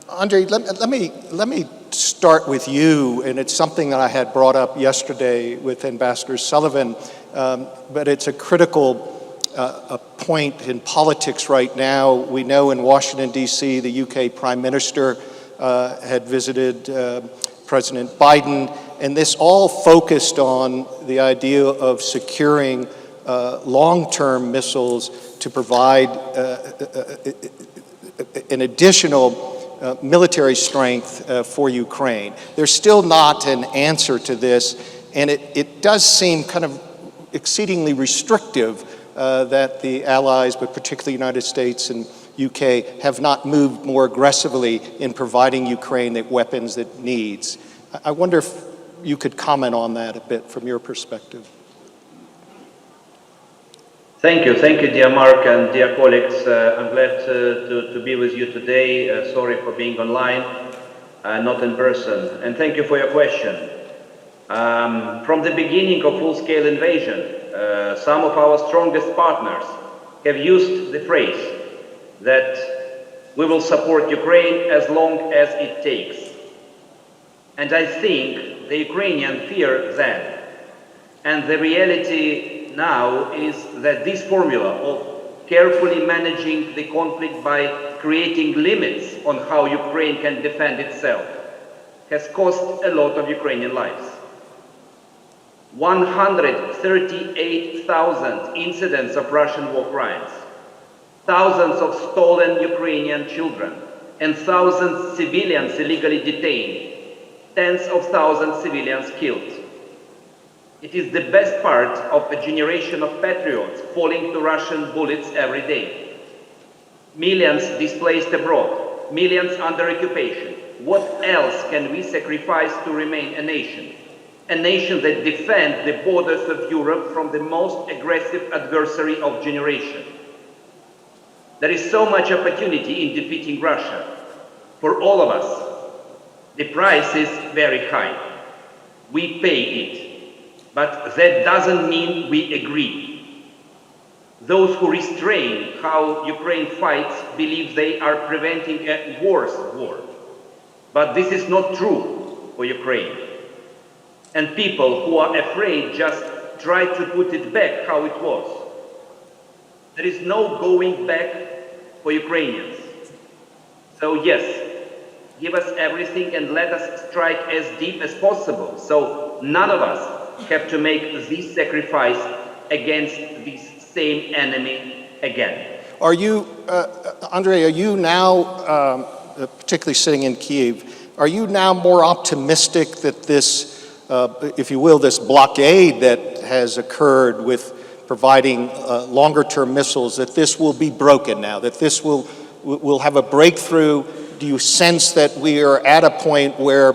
Andre, let me start with you, and it's something that I had brought up yesterday with Ambassador Sullivan, but it's a critical point in politics right now. We know in Washington, D.C., the UK Prime Minister had visited President Biden, and this all focused on the idea of securing long-term missiles to provide an additional military strength for Ukraine. There's still not an answer to this, and it does seem kind of exceedingly restrictive that the allies, but particularly the United States and UK, have not moved more aggressively in providing Ukraine the weapons it needs. I wonder if you could comment on that a bit from your perspective. Thank you, dear Mark and dear colleagues. I'm glad to be with you today. Sorry for being online, not in person. And thank you for your question. From the beginning of full-scale invasion, some of our strongest partners have used the phrase that we will support Ukraine as long as it takes. And I think the Ukrainians fear that. And the reality now is that this formula of carefully managing the conflict by creating limits on how Ukraine can defend itself has cost a lot of Ukrainian lives. 138,000 incidents of Russian war crimes, thousands of stolen Ukrainian children, and thousands of civilians illegally detained, tens of thousands of civilians killed. It is the best part of a generation of patriots falling to Russian bullets every day. Millions displaced abroad, millions under occupation. What else can we sacrifice to remain a nation? A nation that defends the borders of Europe from the most aggressive adversary of generation. There is so much opportunity in defeating Russia. For all of us, the price is very high. We pay it. But that doesn't mean we agree. Those who restrain how Ukraine fights believe they are preventing a worse war. But this is not true for Ukraine. And people who are afraid just try to put it back how it was. There is no going back for Ukrainians. So yes, give us everything and let us strike as deep as possible. So none of us have to make this sacrifice against this same enemy again. Are you, Andrei, are you now, particularly sitting in Kyiv, are you now more optimistic that this, if you will, this blockade that has occurred with providing longer-term missiles, that this will be broken now, that this will have a breakthrough? Do you sense that we are at a point where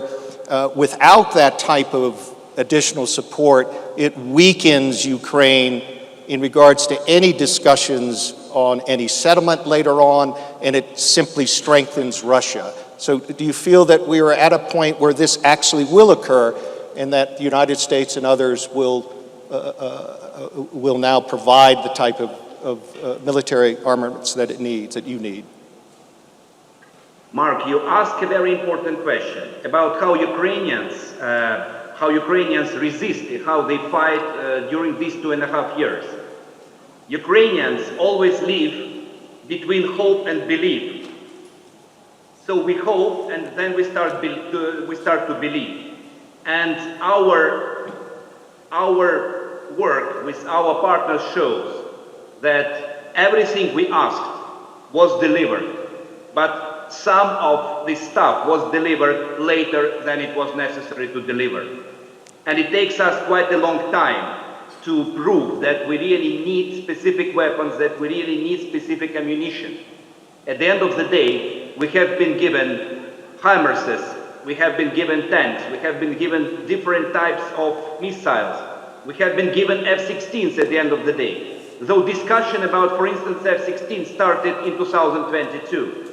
without that type of additional support, it weakens Ukraine in regards to any discussions on any settlement later on, and it simply strengthens Russia? So do you feel that we are at a point where this actually will occur and that the United States and others will now provide the type of military armaments that it needs, that you need? Mark, you ask a very important question about how Ukrainians resist, how they fight during these 2.5 years. Ukrainians always live between hope and belief. So we hope and then we start to believe. And our work with our partners shows that everything we asked was delivered. But some of the stuff was delivered later than it was necessary to deliver. And it takes us quite a long time to prove that we really need specific weapons, that we really need specific ammunition. At the end of the day, we have been given HIMARSes, we have been given tanks, we have been given different types of missiles, we have been given F-16s at the end of the day. Though discussion about, for instance, F-16 started in 2022.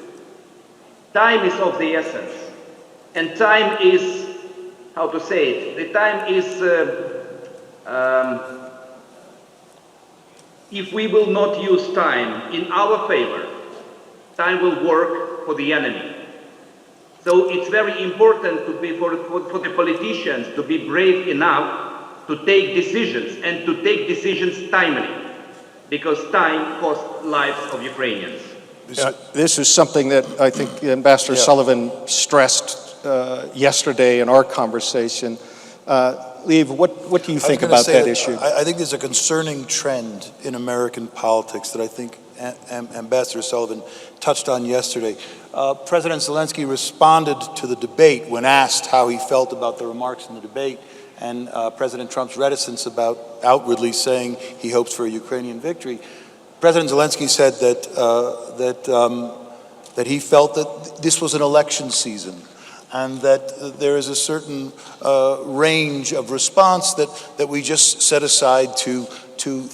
Time is of the essence, and time is, how to say it, the time is, if we will not use time in our favor, time will work for the enemy. So it's very important to be for the politicians to be brave enough to take decisions and to take decisions timely, because time costs lives of Ukrainians. This is something that I think Ambassador Sullivan stressed yesterday in our conversation. Liev, what do you think about that issue? I think there's a concerning trend in American politics that I think Ambassador Sullivan touched on yesterday. President Zelensky responded to the debate when asked how he felt about the remarks in the debate, and President Trump's reticence about outwardly saying he hopes for a Ukrainian victory. President Zelensky said that he felt that this was an election season, and that there is a certain range of response that we just set aside to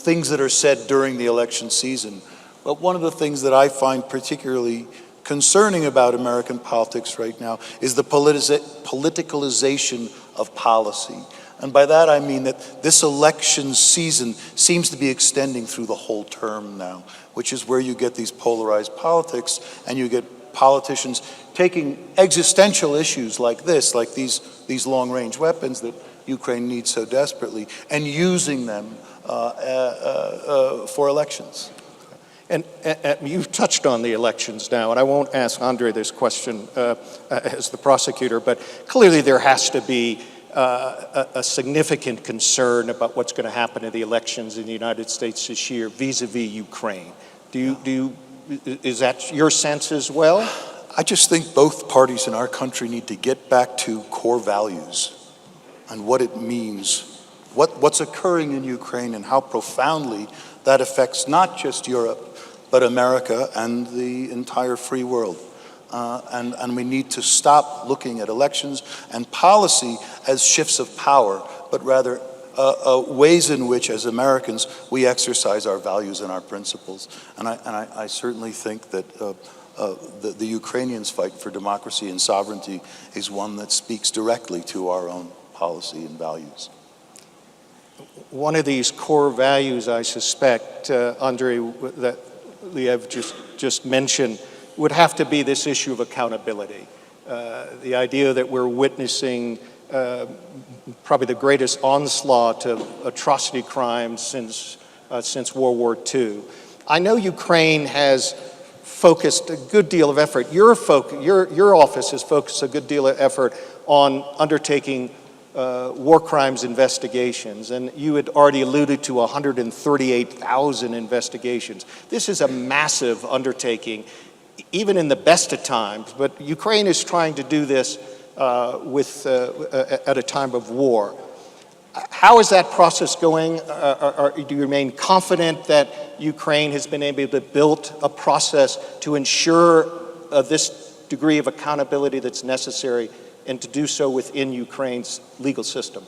things that are said during the election season. But one of the things that I find particularly concerning about American politics right now is the politicalization of policy. And by that I mean that this election season seems to be extending through the whole term now, which is where you get these polarized politics, and you get politicians taking existential issues like this, like these long-range weapons that Ukraine needs so desperately, and using them for elections. And you've touched on the elections now, and I won't ask Andre this question as the prosecutor, but clearly there has to be a significant concern about what's going to happen in the elections in the United States this year vis-a-vis Ukraine. Is that your sense as well? I just think both parties in our country need to get back to core values and what it means, what's occurring in Ukraine and how profoundly that affects not just Europe, but America and the entire free world. And we need to stop looking at elections and policy as shifts of power, but rather ways in which, as Americans, we exercise our values and our principles. And I certainly think that the Ukrainians' fight for democracy and sovereignty is one that speaks directly to our own policy and values. One of these core values, I suspect, Andre, that Liev just mentioned, would have to be this issue of accountability. The idea that we're witnessing probably the greatest onslaught of atrocity crimes since World War II. I know Ukraine has focused a good deal of effort. Your office has focused a good deal of effort on undertaking war crimes investigations, and you had already alluded to 138,000 investigations. This is a massive undertaking, even in the best of times, but Ukraine is trying to do this at a time of war. How is that process going? Do you remain confident that Ukraine has been able to build a process to ensure this degree of accountability that's necessary, and to do so within Ukraine's legal system?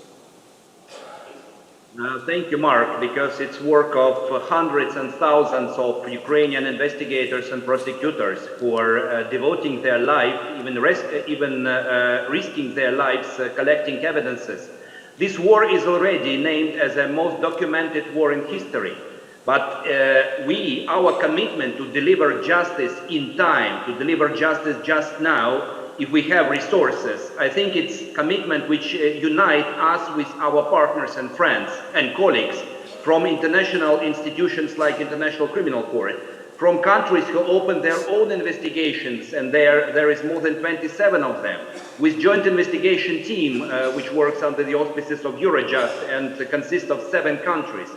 Thank you, Mark, because it's work of hundreds and thousands of Ukrainian investigators and prosecutors who are devoting their life, even risking their lives, collecting evidences. This war is already named as the most documented war in history. But our commitment to deliver justice in time, to deliver justice just now, if we have resources, I think it's commitment which unite us with our partners and friends and colleagues from international institutions like International Criminal Court, from countries who open their own investigations, and there is more than 27 of them, with joint investigation team which works under the auspices of Eurojust and consists of 7 countries.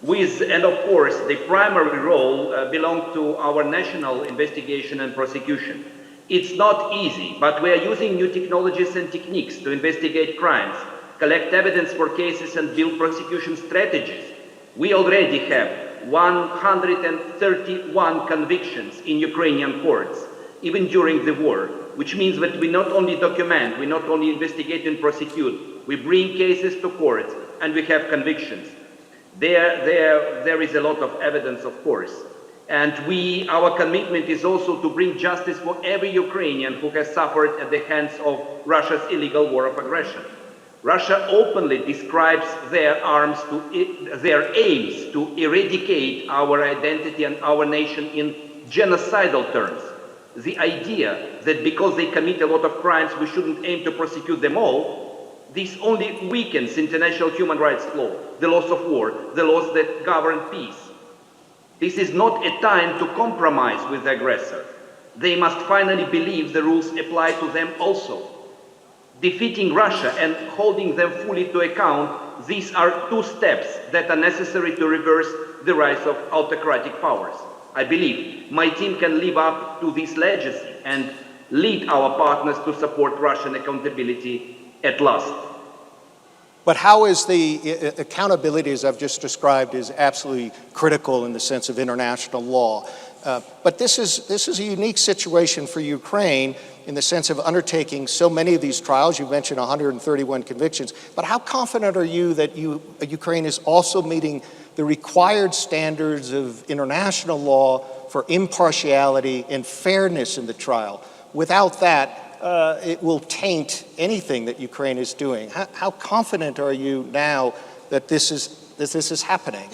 And of course, the primary role belongs to our national investigation and prosecution. It's not easy, but we are using new technologies and techniques to investigate crimes, collect evidence for cases, and build prosecution strategies. We already have 131 convictions in Ukrainian courts, even during the war, which means that we not only document, we not only investigate and prosecute, we bring cases to court, and we have convictions. There is a lot of evidence, of course. And our commitment is also to bring justice for every Ukrainian who has suffered at the hands of Russia's illegal war of aggression. Russia openly describes their aims to eradicate our identity and our nation in genocidal terms. The idea that because they commit a lot of crimes, we shouldn't aim to prosecute them all, this only weakens international human rights law, the laws of war, the laws that govern peace. This is not a time to compromise with the aggressor. They must finally believe the rules apply to them also. Defeating Russia and holding them fully to account, these are two steps that are necessary to reverse the rise of autocratic powers. I believe my team can live up to this legacy and lead our partners to support Russian accountability at last. But how is the accountability, as I've just described, is absolutely critical in the sense of international law. But this is a unique situation for Ukraine in the sense of undertaking so many of these trials. You mentioned 131 convictions. But how confident are you that Ukraine is also meeting the required standards of international law for impartiality and fairness in the trial? Without that, it will taint anything that Ukraine is doing. How confident are you now that this is happening?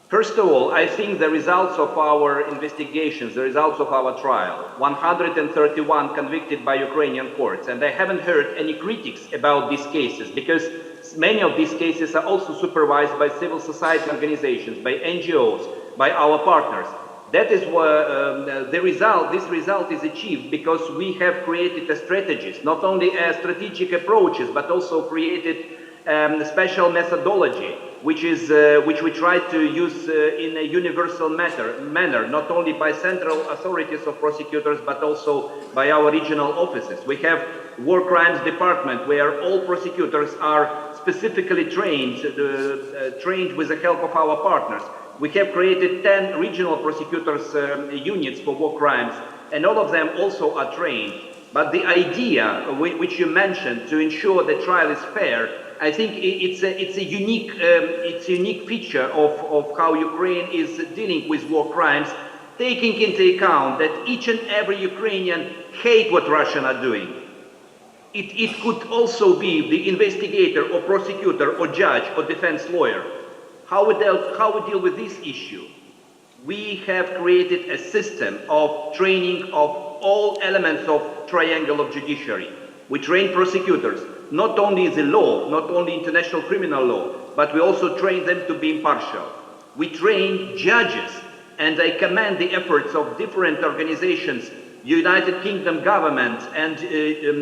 First of all, I think the results of our investigations, the results of our trial, 131 convicted by Ukrainian courts, and I haven't heard any critics about these cases because many of these cases are also supervised by civil society organizations, by NGOs, by our partners. That is why this result is achieved because we have created strategies, not only strategic approaches, but also created special methodology, which we try to use in a universal manner, not only by central authorities of prosecutors, but also by our regional offices. We have war crimes department where all prosecutors are specifically trained with the help of our partners. We have created 10 regional prosecutors units for war crimes, and all of them also are trained. But the idea, which you mentioned, to ensure the trial is fair, I think it's a unique feature of how Ukraine is dealing with war crimes, taking into account that each and every Ukrainian hate what Russians are doing. It could also be the investigator or prosecutor or judge or defense lawyer. How we deal with this issue? We have created a system of training of all elements of triangle of judiciary. We train prosecutors, not only the law, not only international criminal law, but we also train them to be impartial. We train judges, and I commend the efforts of different organizations, United Kingdom government and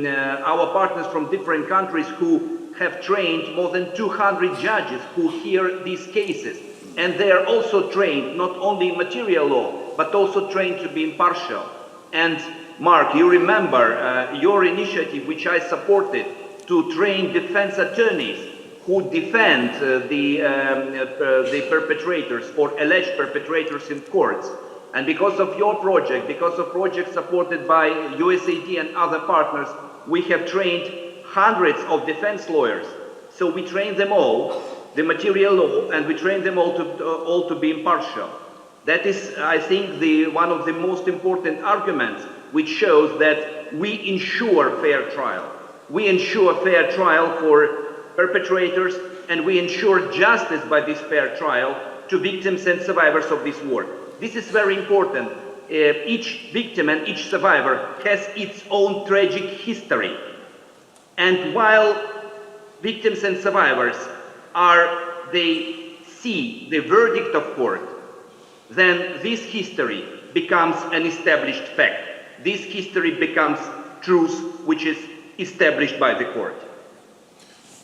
our partners from different countries who have trained more than 200 judges who hear these cases. And they are also trained not only in material law, but also trained to be impartial. And Mark, you remember your initiative, which I supported, to train defense attorneys who defend the perpetrators or alleged perpetrators in courts. And because of your project, because of projects supported by USAID and other partners, we have trained hundreds of defense lawyers. So we train them all, the material law, and we train them all to be impartial. That is, I think, one of the most important arguments which shows that we ensure fair trial. We ensure fair trial for perpetrators, and we ensure justice by this fair trial to victims and survivors of this war. This is very important. Each victim and each survivor has its own tragic history. And while victims and survivors they see the verdict of court, then this history becomes an established fact. This history becomes truth which is established by the court.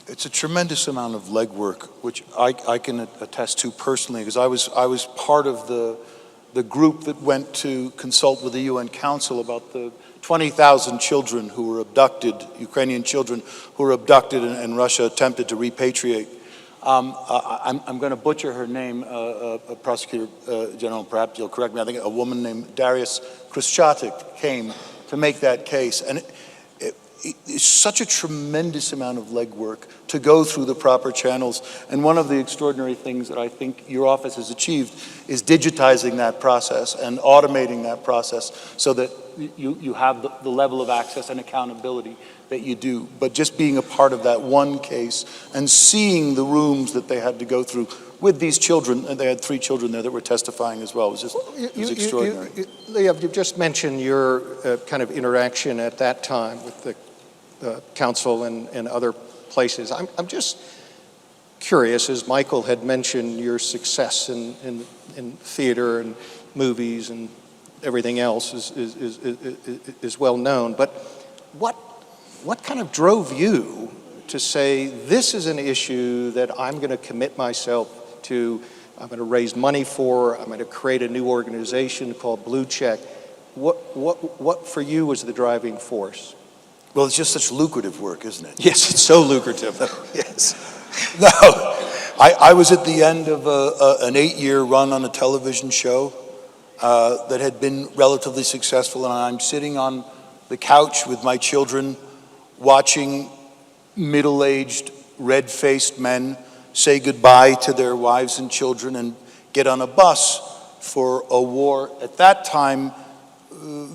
It's a tremendous amount of legwork, which I can attest to personally, because I was part of the group that went to consult with the UN Council about the 20,000 children who were abducted, Ukrainian children who were abducted and Russia attempted to repatriate. I'm going to butcher her name, Prosecutor General, perhaps you'll correct me. I think a woman named Darius Khrushchev came to make that case. And it's such a tremendous amount of legwork to go through the proper channels. And one of the extraordinary things that I think your office has achieved is digitizing that process and automating that process so that you have the level of access and accountability that you do. But just being a part of that one case and seeing the rooms that they had to go through with these children, and they had 3 children there that were testifying as well. It was extraordinary. Liev, you've just mentioned your kind of interaction at that time with the council and other places. I'm just curious, as Michael had mentioned, your success in theater and movies and everything else is well known. But what kind of drove you to say, this is an issue that I'm going to commit myself to, I'm going to raise money for, I'm going to create a new organization called Blue Check? What for you was the driving force? Well, it's just such lucrative work, isn't it? Yes, it's so lucrative. Yes. No, I was at the end of an 8-year run on a television show that had been relatively successful, and I'm sitting on the couch with my children watching middle-aged, red-faced men say goodbye to their wives and children and get on a bus for a war at that time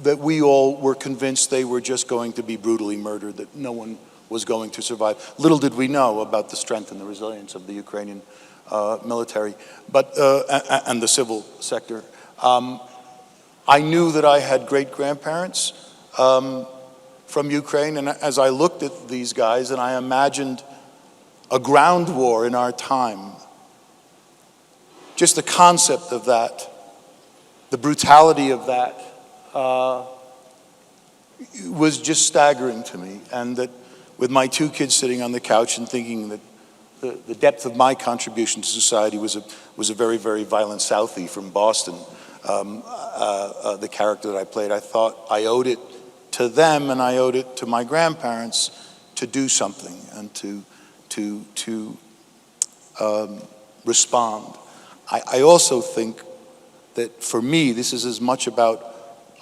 that we all were convinced they were just going to be brutally murdered, that no one was going to survive. Little did we know about the strength and the resilience of the Ukrainian military, and the civil sector. I knew that I had great-grandparents from Ukraine, and as I looked at these guys and I imagined a ground war in our time, just the concept of that, the brutality of that, was just staggering to me. And that with my 2 kids sitting on the couch and thinking that the depth of my contribution to society was a very, very violent Southie from Boston, the character that I played, I thought I owed it to them and I owed it to my grandparents to do something and to respond. I also think that for me, this is as much about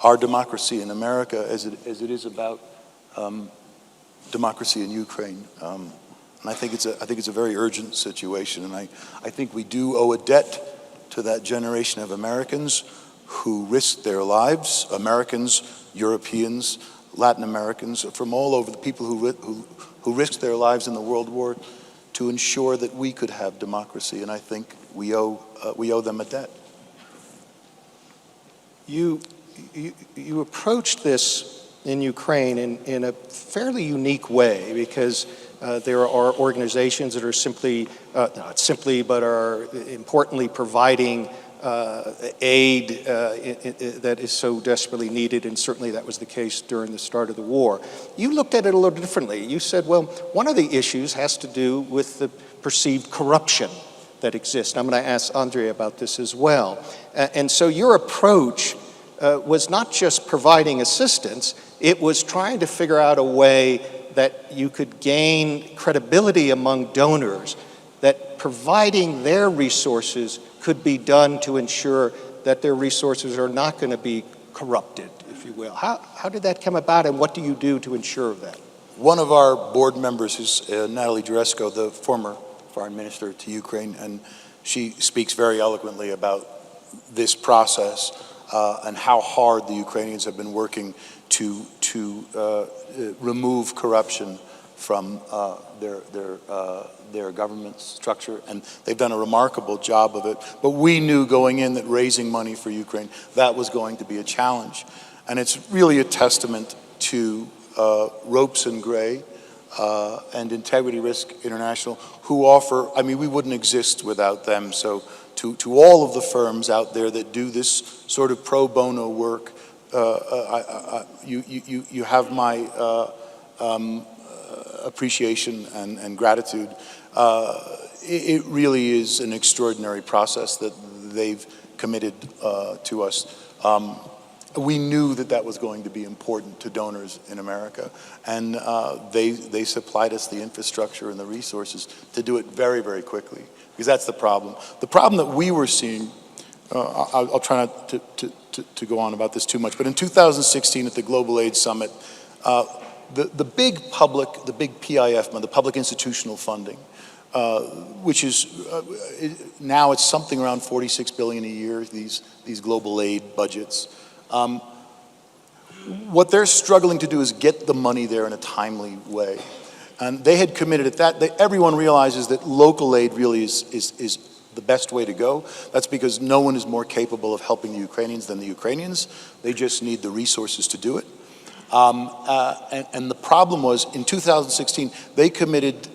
our democracy in America as it is about democracy in Ukraine. And I think it's a very urgent situation, and I think we do owe a debt to that generation of Americans who risked their lives, Americans, Europeans, Latin Americans, from all over, the people who risked their lives in the World War to ensure that we could have democracy, and I think we owe them a debt. You approached this in Ukraine in a fairly unique way, because there are organizations that are not simply, but are importantly providing aid that is so desperately needed, and certainly that was the case during the start of the war. You looked at it a little differently. You said, well, one of the issues has to do with the perceived corruption that exists. I'm going to ask Andrea about this as well. And so your approach was not just providing assistance, it was trying to figure out a way that you could gain credibility among donors, that providing their resources could be done to ensure that their resources are not going to be corrupted, if you will. How did that come about, and what do you do to ensure that? One of our board members is Natalie Juresko, the former foreign minister to Ukraine, and she speaks very eloquently about this process and how hard the Ukrainians have been working to remove corruption from their government structure, and they've done a remarkable job of it. But we knew going in that raising money for Ukraine, that was going to be a challenge. And it's really a testament to Ropes and Gray and Integrity Risk International, who offer, I mean, we wouldn't exist without them. So to all of the firms out there that do this sort of pro bono work, you have my appreciation and gratitude. It really is an extraordinary process that they've committed to us. We knew that was going to be important to donors in America, and they supplied us the infrastructure and the resources to do it very, very quickly, because that's the problem. The problem that we were seeing, I'll try not to go on about this too much, but in 2016 at the Global AIDS Summit, the big PIF, the public institutional funding, which is now it's something around $46 billion a year, these global aid budgets. What they're struggling to do is get the money there in a timely way. And they had committed at that, everyone realizes that local aid really is the best way to go. That's because no one is more capable of helping the Ukrainians than the Ukrainians. They just need the resources to do it. And the problem was, in 2016, they committed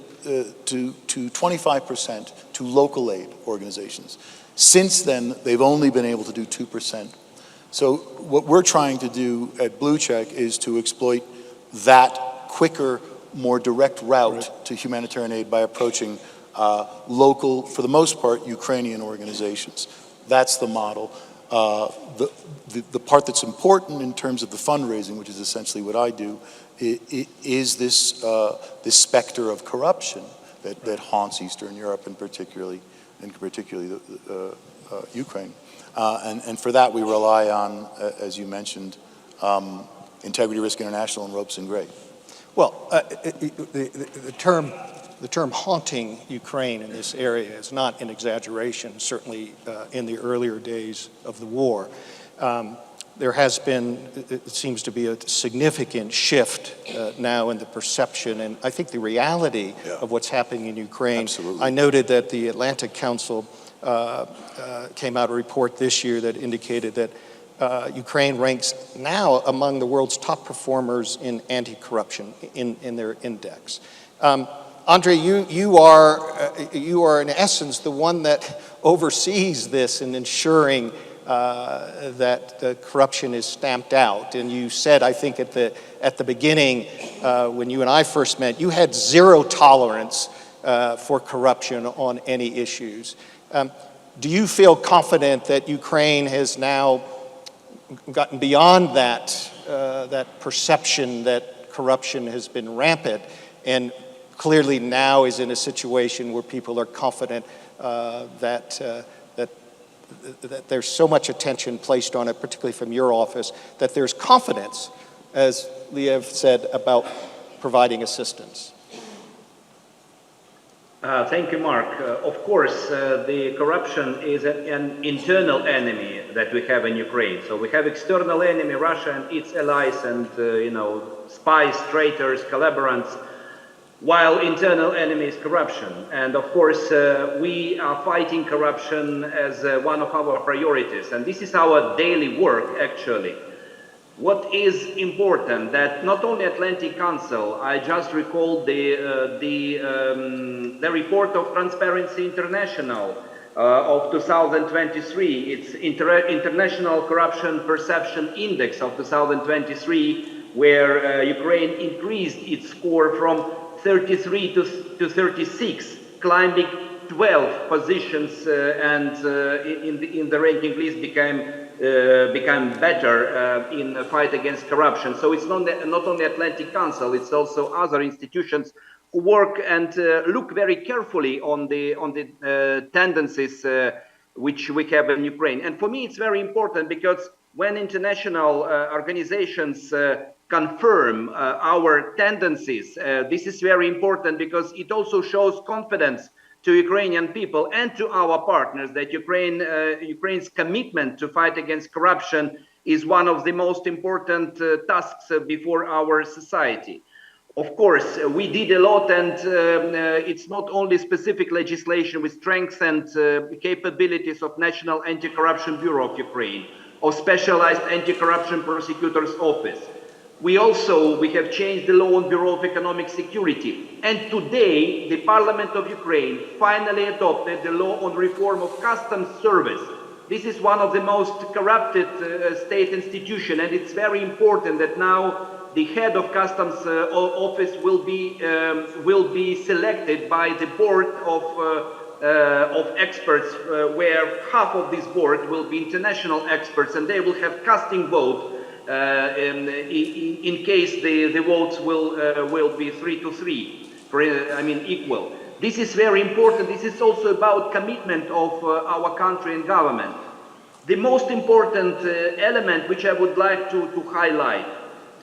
to 25% to local aid organizations. Since then, they've only been able to do 2%. So what we're trying to do at Blue Check is to exploit that quicker, more direct route to humanitarian aid by approaching local, for the most part, Ukrainian organizations. That's the model. The part that's important in terms of the fundraising, which is essentially what I do, is this specter of corruption that haunts Eastern Europe and particularly Ukraine. And for that we rely on, as you mentioned, Integrity Risk International and Ropes and Gray. Well, the term haunting Ukraine in this area is not an exaggeration, certainly in the earlier days of the war. There has been, it seems to be a significant shift now in the perception and I think the reality of what's happening in Ukraine. Absolutely. I noted that the Atlantic Council came out a report this year that indicated that Ukraine ranks now among the world's top performers in anti-corruption in their index. Andre, you are in essence the one that oversees this in ensuring that the corruption is stamped out. And you said, I think at the beginning, when you and I first met, you had zero tolerance for corruption on any issues. Do you feel confident that Ukraine has now gotten beyond that perception that corruption has been rampant and clearly now is in a situation where people are confident that there's so much attention placed on it, particularly from your office, that there's confidence, as Liev said, about providing assistance? Thank you, Mark. Of course, the corruption is an internal enemy that we have in Ukraine. So we have external enemy, Russia and its allies and, spies, traitors, collaborators, while internal enemy is corruption. And of course, we are fighting corruption as one of our priorities. And this is our daily work, actually. What is important that not only Atlantic Council, I just recalled the report of Transparency International of 2023. It's International Corruption Perception Index of 2023, where Ukraine increased its score from 33 to 36, climbing 12 positions, and in the ranking list became better in the fight against corruption. So it's not only Atlantic Council, it's also other institutions who work and look very carefully on the tendencies which we have in Ukraine. And for me, it's very important because when international organizations confirm our tendencies, this is very important because it also shows confidence to Ukrainian people and to our partners that Ukraine's commitment to fight against corruption is one of the most important tasks before our society. Of course, we did a lot, and it's not only specific legislation with strengths and capabilities of National Anti-Corruption Bureau of Ukraine, of Specialized Anti-Corruption Prosecutor's Office. We have changed the law on Bureau of Economic Security. And today, the Parliament of Ukraine finally adopted the law on reform of customs service. This is one of the most corrupted state institutions, and it's very important that now the head of customs office will be selected by the board of experts, where half of this board will be international experts, and they will have casting vote in case the votes will be 3-3, equal. This is very important. This is also about commitment of our country and government. The most important element which I would like to highlight,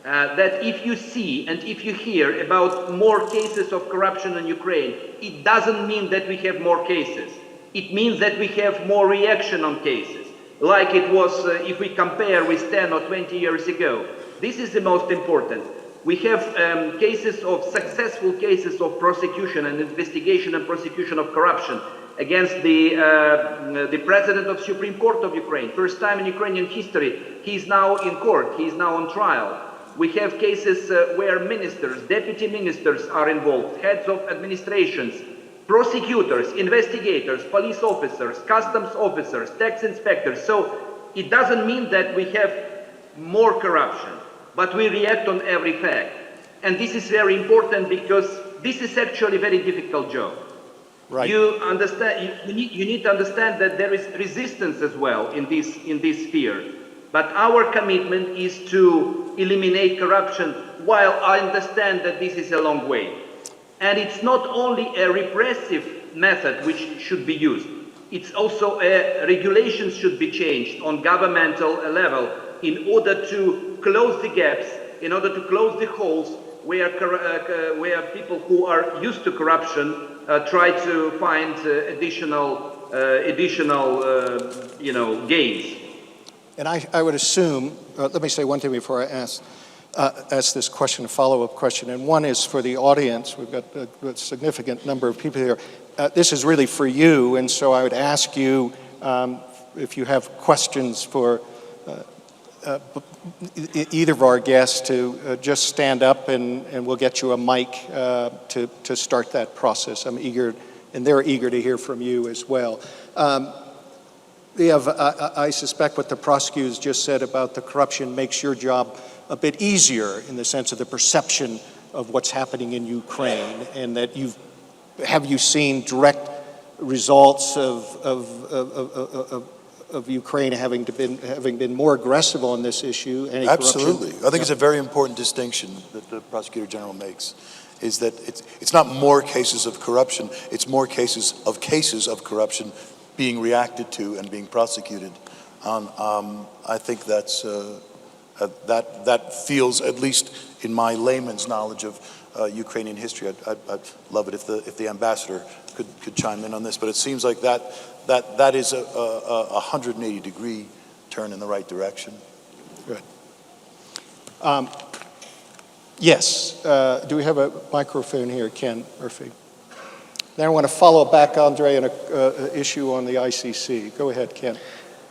that if you see and if you hear about more cases of corruption in Ukraine, it doesn't mean that we have more cases. It means that we have more reaction on cases, like it was if we compare with 10 or 20 years ago. This is the most important. We have successful cases of prosecution and investigation and prosecution of corruption against the president of Supreme Court of Ukraine. First time in Ukrainian history, he is now in court, he is now on trial. We have cases where ministers, deputy ministers are involved, heads of administrations, prosecutors, investigators, police officers, customs officers, tax inspectors. So it doesn't mean that we have more corruption, but we react on every fact. And this is very important because this is actually a very difficult job. Right. You understand, you need to understand that there is resistance as well in this sphere. But our commitment is to eliminate corruption, while I understand that this is a long way. And it's not only a repressive method which should be used, it's also regulations should be changed on governmental level in order to close the gaps, in order to close the holes where people who are used to corruption try to find additional gains. And I would assume, let me say one thing before I ask this question, a follow-up question, and one is for the audience. We've got a significant number of people here. This is really for you, and so I would ask you if you have questions for either of our guests to just stand up and we'll get you a mic to start that process. I'm eager, and they're eager to hear from you as well. I suspect what the prosecutors just said about the corruption makes your job a bit easier in the sense of the perception of what's happening in Ukraine, and that have you seen direct results of Ukraine having been more aggressive on this issue? Any Absolutely. corruption? I think it's a very important distinction that the Prosecutor General makes, is that it's not more cases of corruption, it's more cases of corruption being reacted to and being prosecuted. I think that's that feels, at least in my layman's knowledge of Ukrainian history, I'd love it if the ambassador could chime in on this. But it seems like that is a 180-degree turn in the right direction. Good. Yes. Do we have a microphone here, Ken Murphy? Then I want to follow back, Andre, on an issue on the ICC. Go ahead, Ken.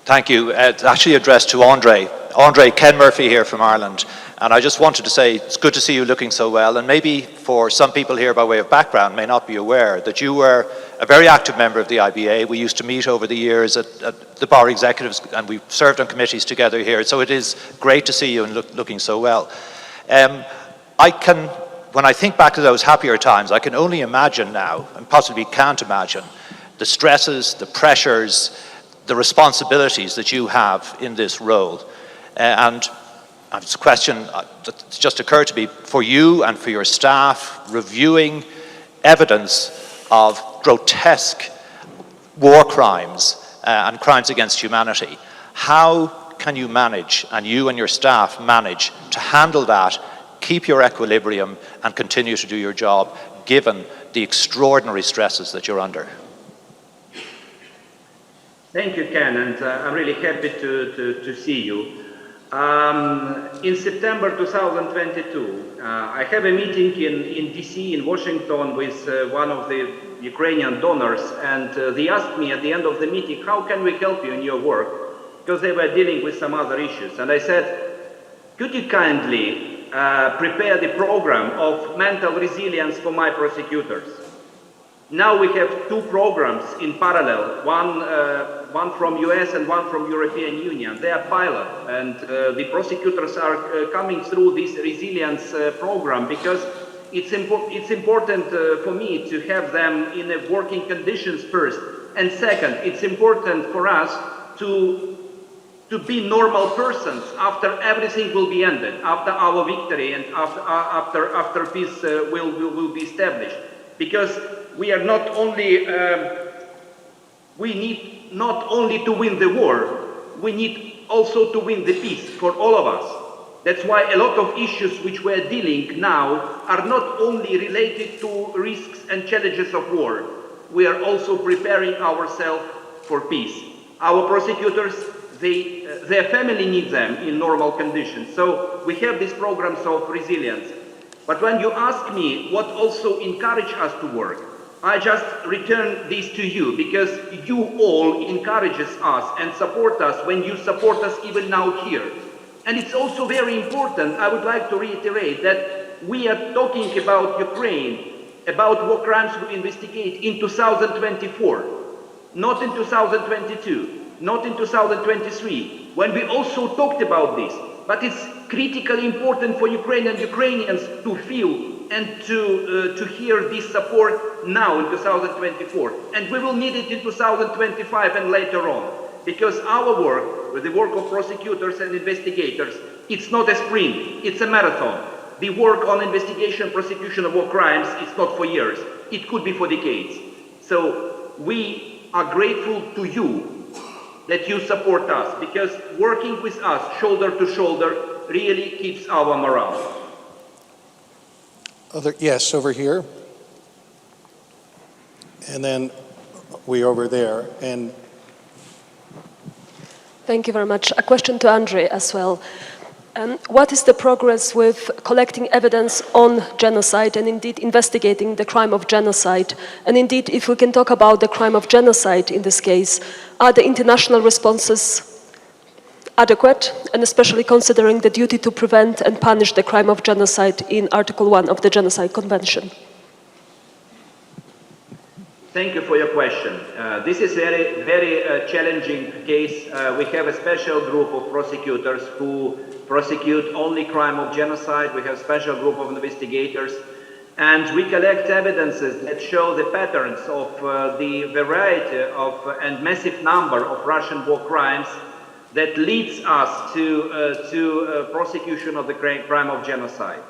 Thank you. It's actually addressed to Andre. Andre, Ken Murphy here from Ireland. And I just wanted to say it's good to see you looking so well. And maybe for some people here by way of background may not be aware that you were a very active member of the IBA. We used to meet over the years at the bar executives, and we've served on committees together here. So it is great to see you and looking so well. When I think back to those happier times, I can only imagine now, and possibly can't imagine, the stresses, the pressures, the responsibilities that you have in this role. And it's a question that just occurred to me, for you and for your staff, reviewing evidence of grotesque war crimes and crimes against humanity. How can you manage, and you and your staff manage, to handle that, keep your equilibrium, and continue to do your job, given the extraordinary stresses that you're under? Thank you, Ken, and I'm really happy to see you. In September 2022, I have a meeting in DC, in Washington, with one of the Ukrainian donors, and they asked me at the end of the meeting, how can we help you in your work? Because they were dealing with some other issues. And I said, could you kindly prepare the program of mental resilience for my prosecutors? Now we have two programs in parallel, one from US and one from European Union. They are pilot, and the prosecutors are coming through this resilience program because it's important for me to have them in a working conditions first. And second, it's important for us to be normal persons after everything will be ended, after our victory and after peace will be established. Because we are not only, we need not only to win the war, we need also to win the peace for all of us. That's why a lot of issues which we're dealing now are not only related to risks and challenges of war, we are also preparing ourselves for peace. Our prosecutors, their family needs them in normal conditions. So we have these programs of resilience. But when you ask me what also encouraged us to work, I just return this to you because you all encourages us and support us when you support us even now here. And it's also very important, I would like to reiterate that we are talking about Ukraine, about war crimes we investigate in 2024, not in 2022, not in 2023, when we also talked about this. But it's critically important for Ukrainians to feel and to hear this support now in 2024. And we will need it in 2025 and later on. Because our work, with the work of prosecutors and investigators, it's not a sprint, it's a marathon. The work on investigation, prosecution of war crimes, it's not for years. It could be for decades. So we are grateful to you that you support us, because working with us shoulder to shoulder really keeps our morale. Yes, over here. And then we over there. And thank you very much. A question to Andrei as well. What is the progress with collecting evidence on genocide and indeed investigating the crime of genocide? And indeed, if we can talk about the crime of genocide in this case, are the international responses adequate, and especially considering the duty to prevent and punish the crime of genocide in Article 1 of the Genocide Convention? Thank you for your question. This is a very challenging case. We have a special group of prosecutors who prosecute only crime of genocide. We have a special group of investigators. And we collect evidences that show the patterns of the variety of and massive number of Russian war crimes that leads us to prosecution of the crime of genocide.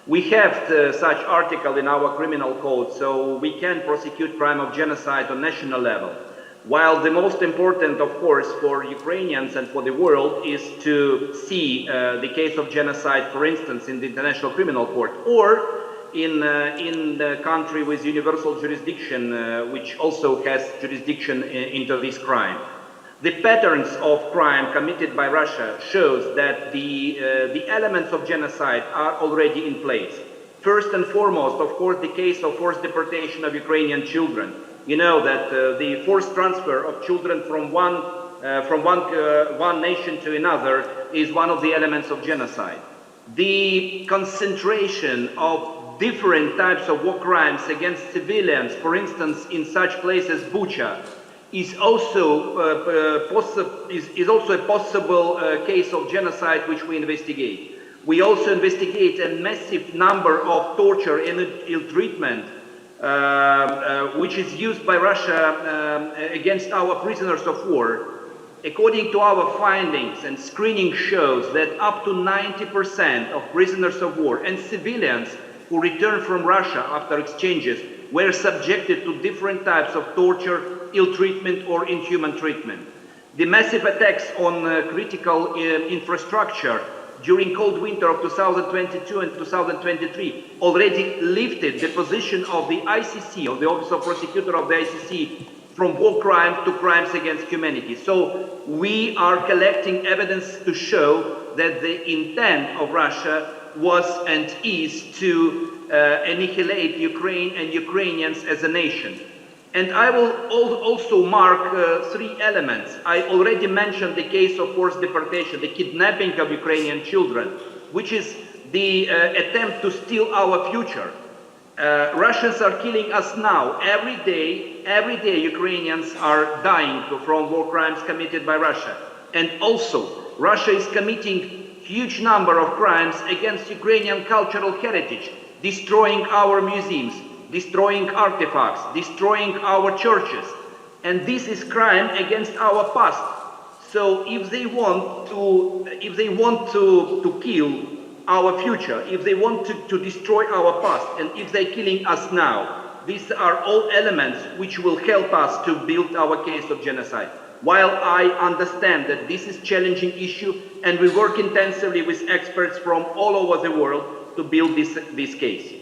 We have such article in our criminal code, so we can prosecute crime of genocide on national level. While the most important, of course, for Ukrainians and for the world is to see the case of genocide, for instance, in the International Criminal Court, or in the country with universal jurisdiction, which also has jurisdiction into this crime. The patterns of crime committed by Russia shows that the elements of genocide are already in place. First and foremost, of course, the case of forced deportation of Ukrainian children. You know that the forced transfer of children from one nation to another is one of the elements of genocide. The concentration of different types of war crimes against civilians, for instance, in such places as Bucha, is also a possible case of genocide which we investigate. We also investigate a massive number of torture and ill-treatment which is used by Russia against our prisoners of war. According to our findings, and screening shows that up to 90% of prisoners of war and civilians who return from Russia after exchanges were subjected to different types of torture, ill-treatment or inhuman treatment. The massive attacks on critical infrastructure during cold winter of 2022 and 2023 already lifted the position of the ICC, of the Office of Prosecutor of the ICC, from war crimes to crimes against humanity. So we are collecting evidence to show that the intent of Russia was and is to annihilate Ukraine and Ukrainians as a nation. And I will also mark three elements. I already mentioned the case of forced deportation, the kidnapping of Ukrainian children, which is the attempt to steal our future. Russians are killing us now. Every day Ukrainians are dying from war crimes committed by Russia. And also, Russia is committing huge number of crimes against Ukrainian cultural heritage, destroying our museums, destroying artifacts, destroying our churches. And this is crime against our past. So if they want to kill our future, if they want to destroy our past, and if they're killing us now, these are all elements which will help us to build our case of genocide. While I understand that this is a challenging issue, and we work intensively with experts from all over the world to build this case.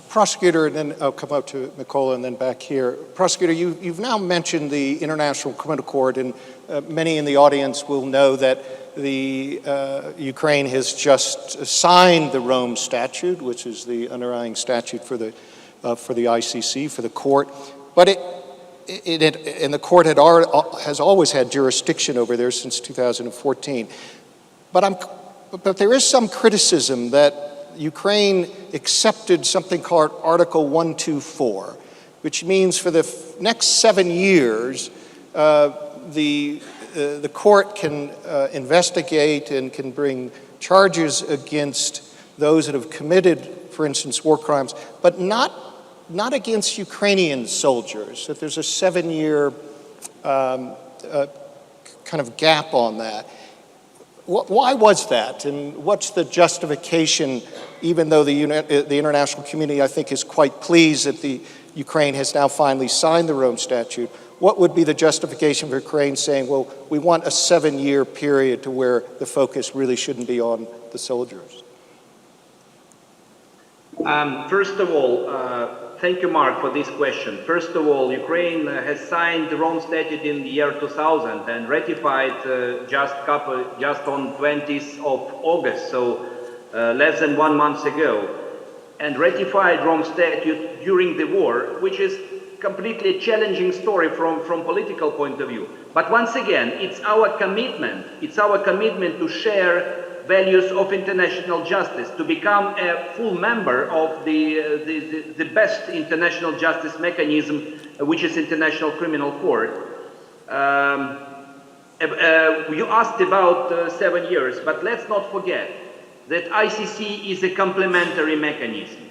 Prosecutor, and then I'll come up to Mykola and then back here. Prosecutor, you've now mentioned the International Criminal Court, and many in the audience will know that Ukraine has just signed the Rome Statute, which is the underlying statute for the for the ICC, for the court. But and the court has always had jurisdiction over there since 2014. But there is some criticism that Ukraine accepted something called Article 124, which means for the next 7 years, the court can investigate and can bring charges against those that have committed, for instance, war crimes, but not against Ukrainian soldiers. That there's a 7-year kind of gap on that. Why was that, and what's the justification, even though the international community, I think, is quite pleased that the Ukraine has now finally signed the Rome Statute? What would be the justification for Ukraine saying, well, we want a 7-year period to where the focus really shouldn't be on the soldiers? First of all, thank you, Mark, for this question. First of all, Ukraine has signed the Rome Statute in the year 2000 and ratified just on 20th of August, so less than 1 month ago, and ratified Rome Statute during the war, which is completely challenging story from political point of view. But once again, it's our commitment to share values of international justice, to become a full member of the best international justice mechanism, which is International Criminal Court. You asked about 7 years, but let's not forget that ICC is a complementary mechanism.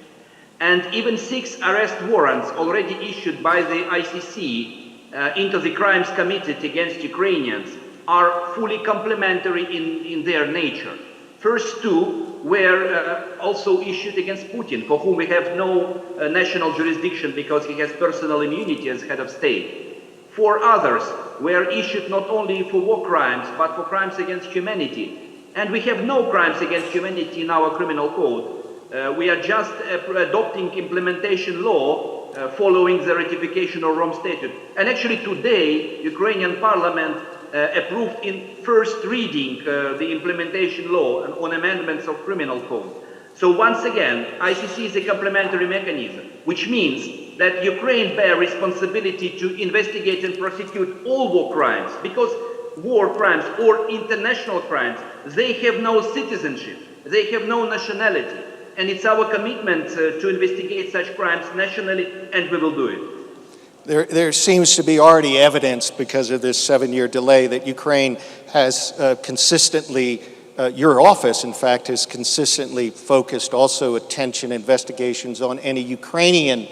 And even 6 arrest warrants already issued by the ICC into the crimes committed against Ukrainians are fully complementary in their nature. First 2 were also issued against Putin, for whom we have no national jurisdiction because he has personal immunity as head of state. 4 others were issued not only for war crimes, but for crimes against humanity. And we have no crimes against humanity in our criminal code. We are just adopting implementation law following the ratification of Rome Statute. And actually today, Ukrainian parliament approved in first reading the implementation law on amendments of criminal code. So once again, ICC is a complementary mechanism, which means that Ukraine bears responsibility to investigate and prosecute all war crimes, because war crimes or international crimes, they have no citizenship, they have no nationality. And it's our commitment to investigate such crimes nationally, and we will do it. There seems to be already evidence, because of this 7-year delay, that Ukraine has consistently, your office, in fact, has consistently focused also attention investigations on any Ukrainian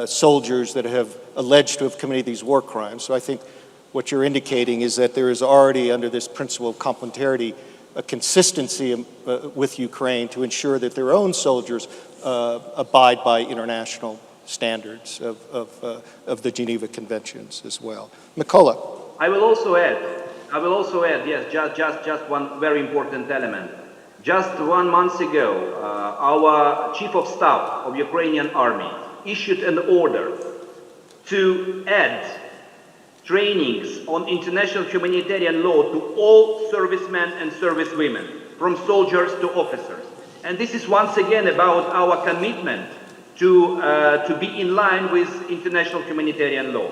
soldiers that have alleged to have committed these war crimes. So I think what you're indicating is that there is already, under this principle of complementarity, a consistency with Ukraine to ensure that their own soldiers abide by international standards of the Geneva Conventions as well. Mykola. I will also add, yes, just one very important element. Just 1 month ago, our Chief of Staff of Ukrainian Army issued an order to add trainings on international humanitarian law to all servicemen and servicewomen, from soldiers to officers. And this is once again about our commitment to be in line with international humanitarian law.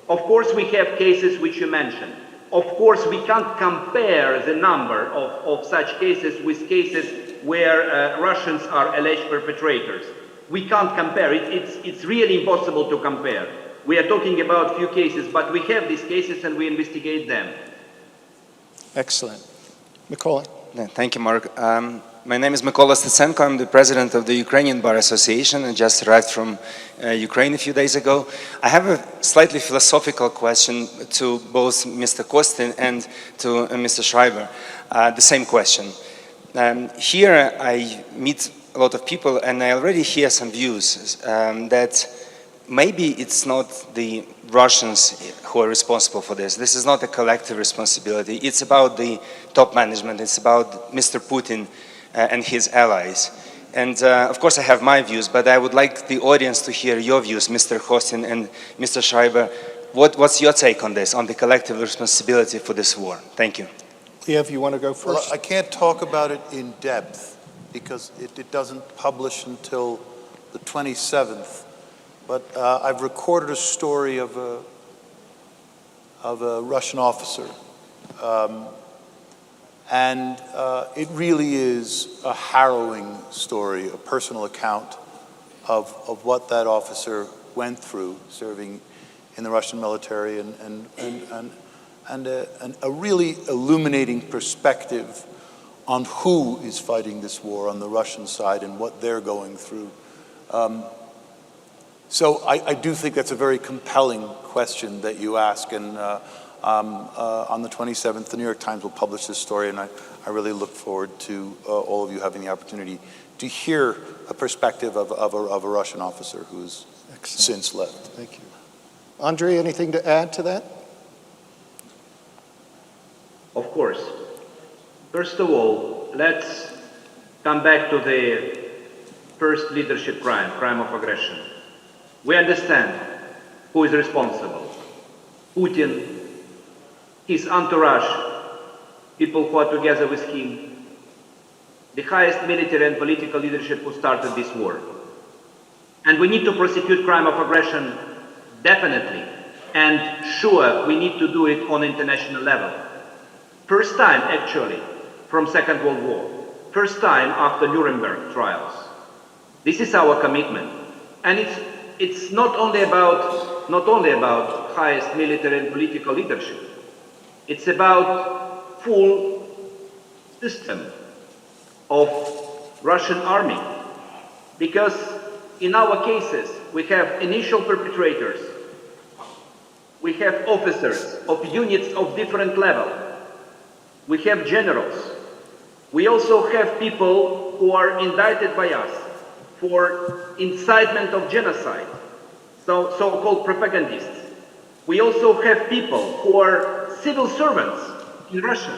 Of course, we have cases which you mentioned. Of course, we can't compare the number of such cases with cases where Russians are alleged perpetrators. We can't compare it. It's really impossible to compare. We are talking about few cases, but we have these cases and we investigate them. Excellent. Mykola. Thank you, Mark. My name is Mykola Stechenko. I'm the president of the Ukrainian Bar Association. I just arrived from Ukraine a few days ago. I have a slightly philosophical question to both Mr. Kostin and to Mr. Schreiber. The same question. Here I meet a lot of people and I already hear some views that maybe it's not the Russians who are responsible for this. This is not a collective responsibility. It's about the top management. It's about Mr. Putin and his allies. And of course I have my views, but I would like the audience to hear your views, Mr. Kostin and Mr. Schreiber. What's your take on this, on the collective responsibility for this war? Thank you. Liev, you want to go first? Well, I can't talk about it in depth because it doesn't publish until the 27th, but I've recorded a story of a Russian officer. And it really is a harrowing story, a personal account of what that officer went through serving in the Russian military, and a really illuminating perspective on who is fighting this war on the Russian side and what they're going through. So I do think that's a very compelling question that you ask, and on the 27th, the New York Times will publish this story, and I really look forward to all of you having the opportunity to hear a perspective of a Russian officer who's since left. Thank you. Andre, anything to add to that? Of course. First of all, let's come back to the first leadership crime, crime of aggression. We understand who is responsible. Putin, his entourage, people who are together with him, the highest military and political leadership who started this war. And we need to prosecute crime of aggression, definitely. And sure, we need to do it on international level. First time, actually, from Second World War. First time after Nuremberg trials. This is our commitment. And it's not only about highest military and political leadership. It's about full system of Russian army. Because in our cases, we have initial perpetrators. We have officers of units of different level. We have generals. We also have people who are indicted by us for incitement of genocide, so-called propagandists. We also have people who are civil servants in Russia,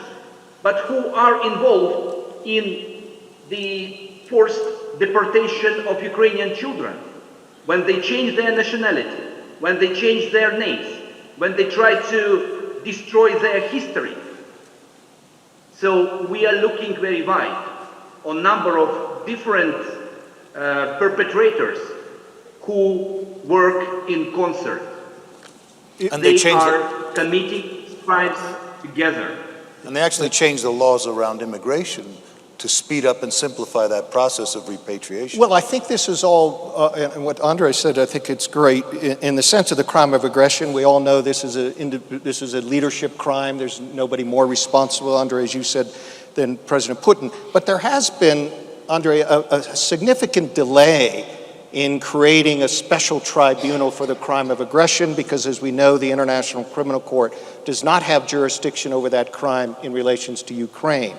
but who are involved in the forced deportation of Ukrainian children, when they change their nationality, when they change their names, when they try to destroy their history. So we are looking very wide on number of different perpetrators who work in concert. And they changed are committing crimes together. And they actually changed the laws around immigration to speed up and simplify that process of repatriation. Well, I think this is all, and what Andre said, I think it's great. In the sense of the crime of aggression, we all know this is a leadership crime. There's nobody more responsible, Andre, as you said, than President Putin. But there has been, Andre, a significant delay in creating a special tribunal for the crime of aggression, because as we know, the International Criminal Court does not have jurisdiction over that crime in relations to Ukraine.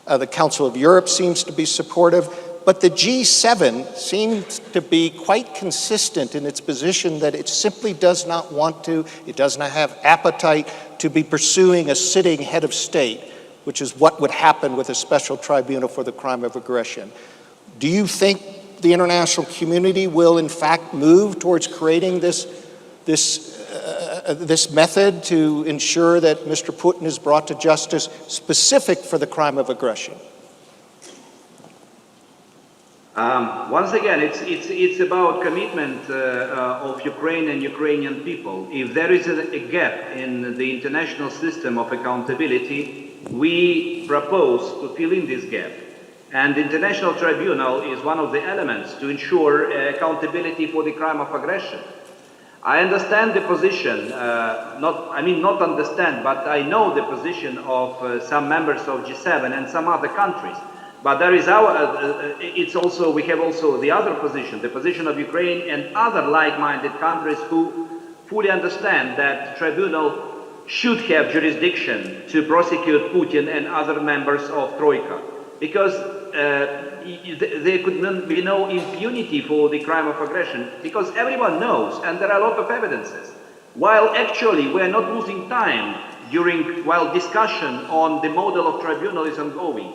The Council of Europe seems to be supportive, but the G7 seems to be quite consistent in its position that it simply does not want to, it does not have appetite to be pursuing a sitting head of state, which is what would happen with a special tribunal for the crime of aggression. Do you think the international community will in fact move towards creating this method to ensure that Mr. Putin is brought to justice specific for the crime of aggression? Once again, it's about commitment of Ukraine and Ukrainian people. If there is a gap in the international system of accountability, we propose to fill in this gap. And the International Tribunal is one of the elements to ensure accountability for the crime of aggression. I understand the position, not understand, but I know the position of some members of G7 and some other countries. But there is we have also the other position, the position of Ukraine and other like-minded countries who fully understand that tribunal should have jurisdiction to prosecute Putin and other members of Troika. Because there could be no impunity for the crime of aggression, because everyone knows, and there are a lot of evidences, while actually we are not losing time while discussion on the model of tribunal is ongoing.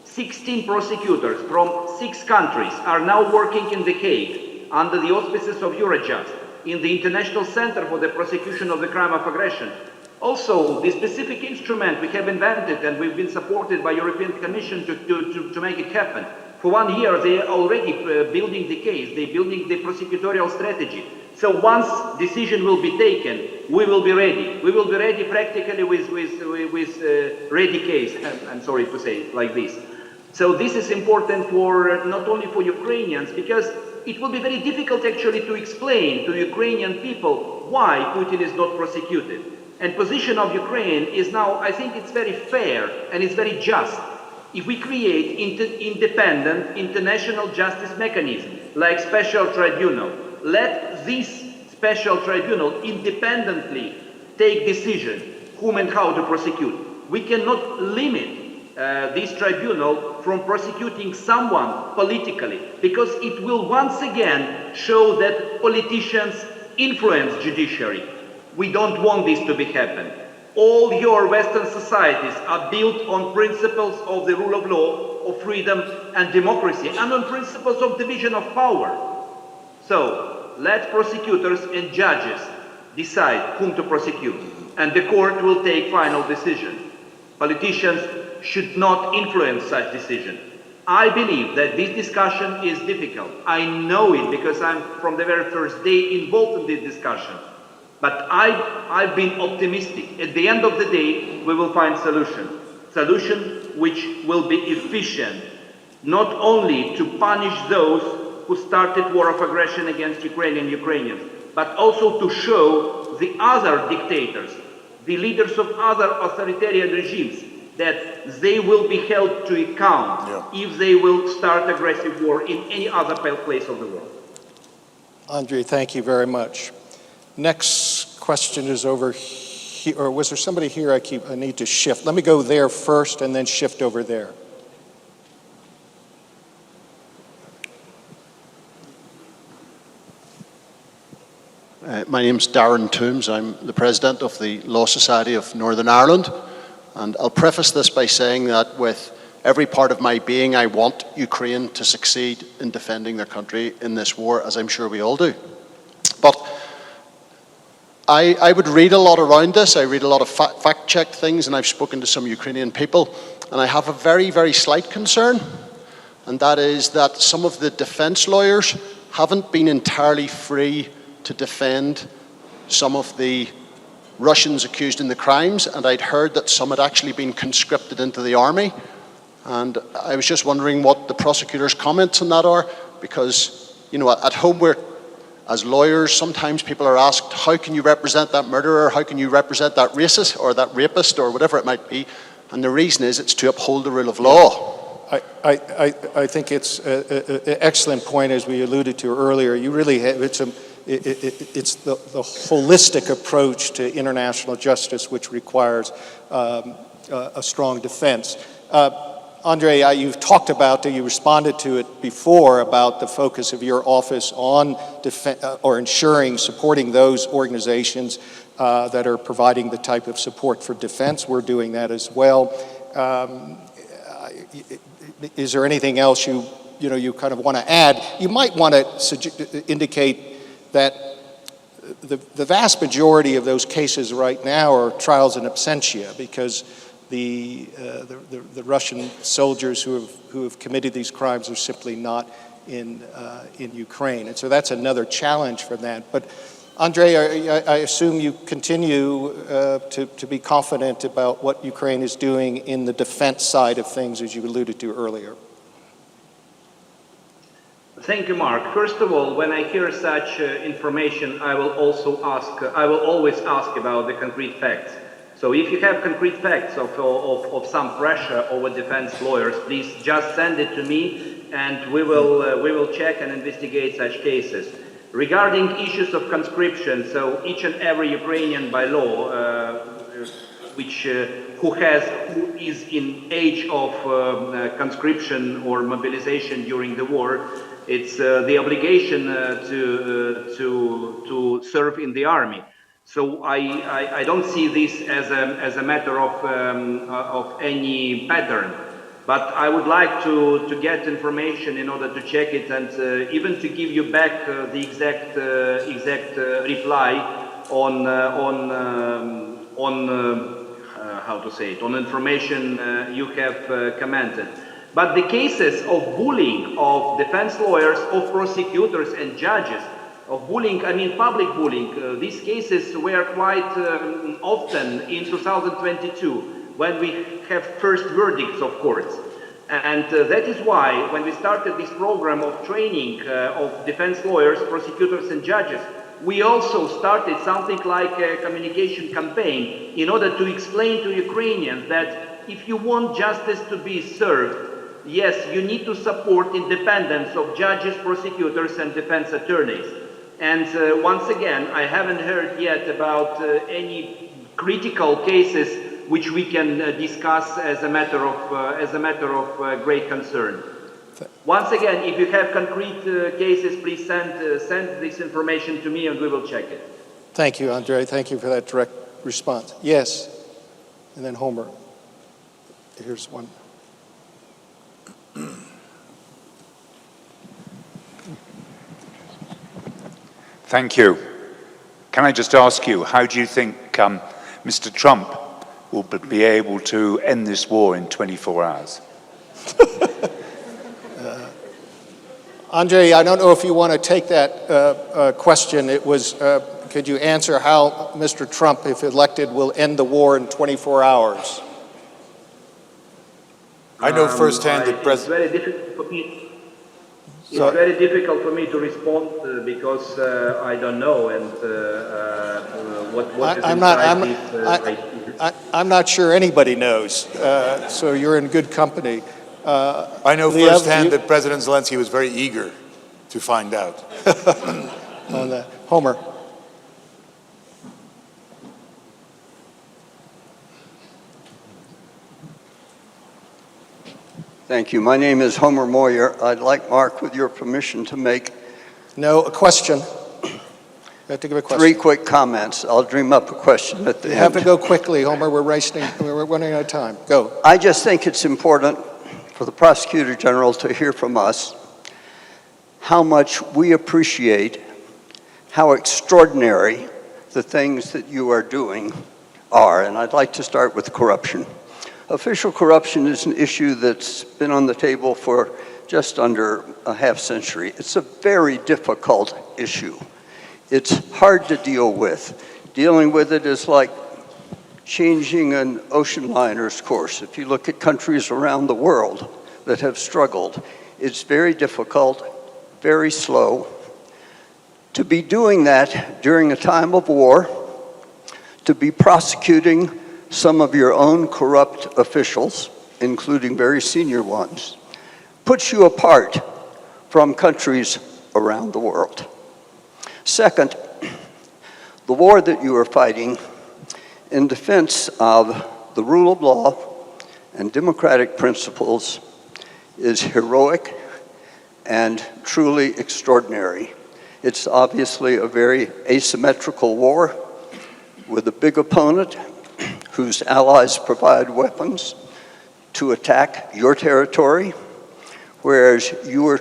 16 prosecutors from 6 countries are now working in The Hague under the auspices of Eurojust in the International Center for the Prosecution of the Crime of Aggression. Also, the specific instrument we have invented and we've been supported by European Commission to make it happen For 1 year, they are already building the case, they're building the prosecutorial strategy. So once decision will be taken, we will be ready. We will be ready practically with ready case. I'm sorry to say it like this. So this is important for not only for Ukrainians, because it will be very difficult actually to explain to Ukrainian people why Putin is not prosecuted. And position of Ukraine is now, I think it's very fair and it's very just. If we create independent international justice mechanism, like special tribunal, let this special tribunal independently take decision whom and how to prosecute. We cannot limit this tribunal from prosecuting someone politically, because it will once again show that politicians influence judiciary. We don't want this to be happen. All your Western societies are built on principles of the rule of law, of freedom and democracy, and on principles of division of power. So, let prosecutors and judges decide whom to prosecute, and the court will take final decision. Politicians should not influence such decision. I believe that this discussion is difficult. I know it because I'm from the very first day involved in this discussion. But I've been optimistic. At the end of the day, we will find solution which will be efficient, not only to punish those who started war of aggression against Ukrainians, but also to show the other dictators, the leaders of other authoritarian regimes, that they will be held to account if they will start aggressive war in any other place of the world. Andrei, thank you very much. Next question is over here, or was there somebody here I need to shift? Let me go there first and then shift over there. My name's Darren Toombs. I'm the president of the Law Society of Northern Ireland. And I'll preface this by saying that with every part of my being, I want Ukraine to succeed in defending their country in this war, as I'm sure we all do. But I would read a lot around this. I read a lot of fact-checked things, and I've spoken to some Ukrainian people, and I have a very, very slight concern, and that is that some of the defense lawyers haven't been entirely free to defend some of the Russians accused in the crimes, and I'd heard that some had actually been conscripted into the army. And I was just wondering what the prosecutor's comments on that are, because, you know, at home as lawyers, sometimes people are asked, how can you represent that murderer? How can you represent that racist or that rapist or whatever it might be? And the reason is it's to uphold the rule of law. I think it's an excellent point, as we alluded to earlier. You really have, it's the holistic approach to international justice which requires a strong defense. Andrei, you've talked about, you responded to it before, about the focus of your office on ensuring, supporting those organizations that are providing the type of support for defense. We're doing that as well. Is there anything else you kind of want to add? You might want to indicate that the vast majority of those cases right now are trials in absentia, because the Russian soldiers who have committed these crimes are simply not in Ukraine, and so that's another challenge for that. But Andrei, I assume you continue to be confident about what Ukraine is doing in the defense side of things, as you alluded to earlier. Thank you, Mark. First of all, when I hear such information, I will always ask about the concrete facts. So if you have concrete facts of some pressure over defense lawyers, please just send it to me, and we will check and investigate such cases. Regarding issues of conscription, so each and every Ukrainian by law, who is in age of conscription or mobilization during the war, it's the obligation to serve in the army. So I don't see this as a matter of any pattern, but I would like to get information in order to check it, and even to give you back the exact reply on how to say it, on information you have commented. But the cases of bullying of defense lawyers, of prosecutors and judges, of bullying, I mean public bullying, these cases were quite often in 2022 when we have first verdicts of courts. And that is why when we started this program of training of defense lawyers, prosecutors and judges, we also started something like a communication campaign in order to explain to Ukrainians that if you want justice to be served, yes, you need to support independence of judges, prosecutors and defense attorneys. And once again, I haven't heard yet about any critical cases which we can discuss as a matter of great concern. Once again, if you have concrete cases, please send this information to me and we will check it. Thank you, Andrei. Thank you for that direct response. Yes, and then Homer. Here's one. Thank you. Can I just ask you, how do you think Mr. Trump will be able to end this war in 24 hours? Andrei, I don't know if you want to take that question. It was, could you answer how Mr. Trump, if elected, will end the war in 24 hours? I know firsthand that It's very difficult for me. It's very difficult for me to respond because I don't know, and what is inside I'm not sure anybody knows, so you're in good company. I know Liev, firsthand that President Zelensky was very eager to find out. On that. Homer. Thank you. My name is Homer Moyer. I'd like, Mark, with your permission, to make No, a question. You have to give a question. 3 quick comments. I'll dream up a question at the You end. have to go quickly, Homer. We're running out of time. Go. I just think it's important for the Prosecutor General to hear from us how much we appreciate how extraordinary the things that you are doing are. And I'd like to start with corruption. Official corruption is an issue that's been on the table for just under a half century. It's a very difficult issue. It's hard to deal with. Dealing with it is like changing an ocean liner's course. If you look at countries around the world that have struggled, it's very difficult, very slow. To be doing that during a time of war, to be prosecuting some of your own corrupt officials, including very senior ones, puts you apart from countries around the world. Second, the war that you are fighting in defense of the rule of law and democratic principles is heroic and truly extraordinary. It's obviously a very asymmetrical war with a big opponent whose allies provide weapons to attack your territory, whereas you are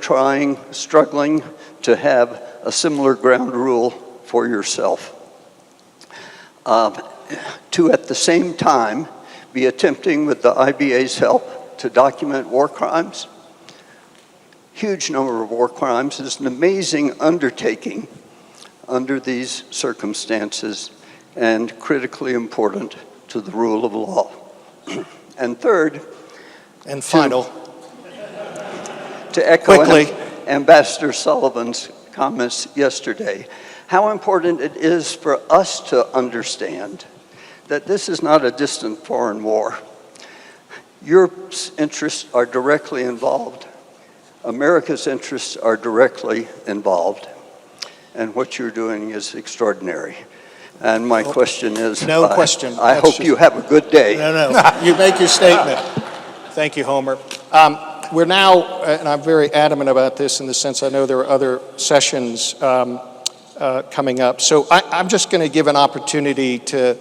struggling to have a similar ground rule for yourself. To at the same time be attempting with the IBA's help to document war crimes, huge number of war crimes, is an amazing undertaking under these circumstances and critically important to the rule of law. And third, And final. to echo Quickly. Ambassador Sullivan's comments yesterday, how important it is for us to understand that this is not a distant foreign war. Europe's interests are directly involved. America's interests are directly involved. And what you're doing is extraordinary. And my question is, No question. I That's hope you have a good day. No, you make your statement. Thank you, Homer. We're now, and I'm very adamant about this in the sense I know there are other sessions coming up. So I'm just going to give an opportunity to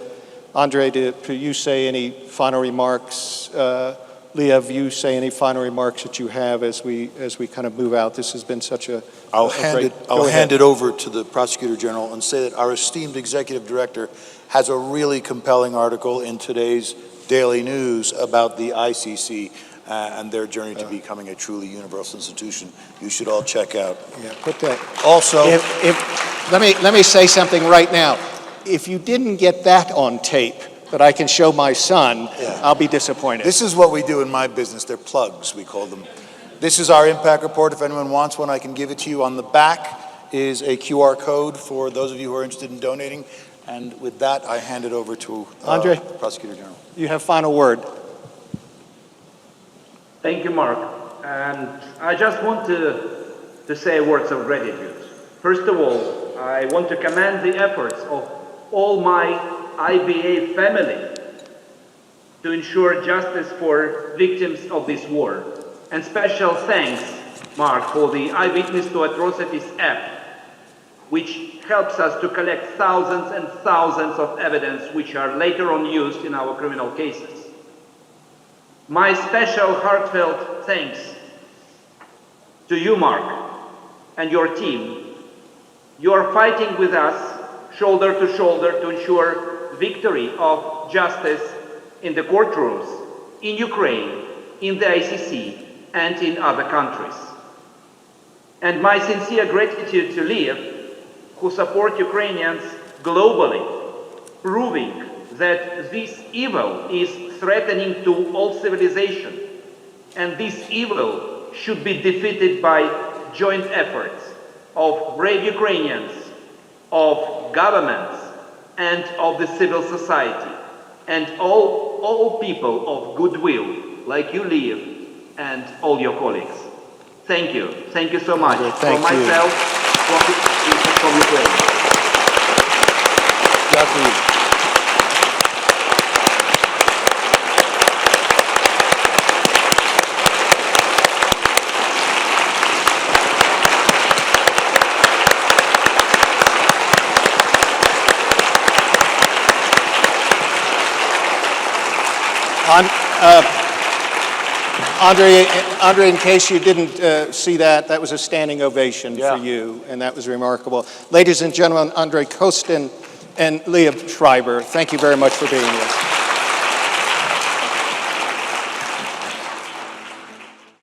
Andrei, to you say any final remarks. Liev, you say any final remarks that you have as we kind of move out. This has been such a I'll great. hand it over to the Prosecutor General and say that our esteemed Executive Director has a really compelling article in today's Daily News about the ICC. and their journey to becoming a truly universal institution. You should all check out. Yeah, put that. Also, Let me say something right now. If you didn't get that on tape that I can show my son, I'll be disappointed. this is what we do in my business. They're plugs, we call them. This is our impact report. If anyone wants one, I can give it to you. On the back is a QR code for those of you who are interested in donating. And with that, I hand it over to Andre? Prosecutor General. You have final word. Thank you, Mark. And I just want to say words of gratitude. First of all, I want to commend the efforts of all my IBA family to ensure justice for victims of this war. And special thanks, Mark, for the Eyewitness to Atrocities app, which helps us to collect thousands and thousands of evidence which are later on used in our criminal cases. My special heartfelt thanks to you, Mark, and your team. You are fighting with us shoulder to shoulder to ensure victory of justice in the courtrooms, in Ukraine, in the ICC, and in other countries. And my sincere gratitude to Liev, who support Ukrainians globally, proving that this evil is threatening to all civilization, and this evil should be defeated by joint efforts of brave Ukrainians, of governments, and of the civil society, and all people of goodwill, like you, Liev, and all your colleagues. Thank you. Thank you so much. Thank from you. myself, from Ukraine. Дякую. Andre, in case you didn't see that, that was a standing ovation for you, and that was remarkable. Ladies and gentlemen, Andrій Kostin and Liev Schreiber, thank you very much for being here.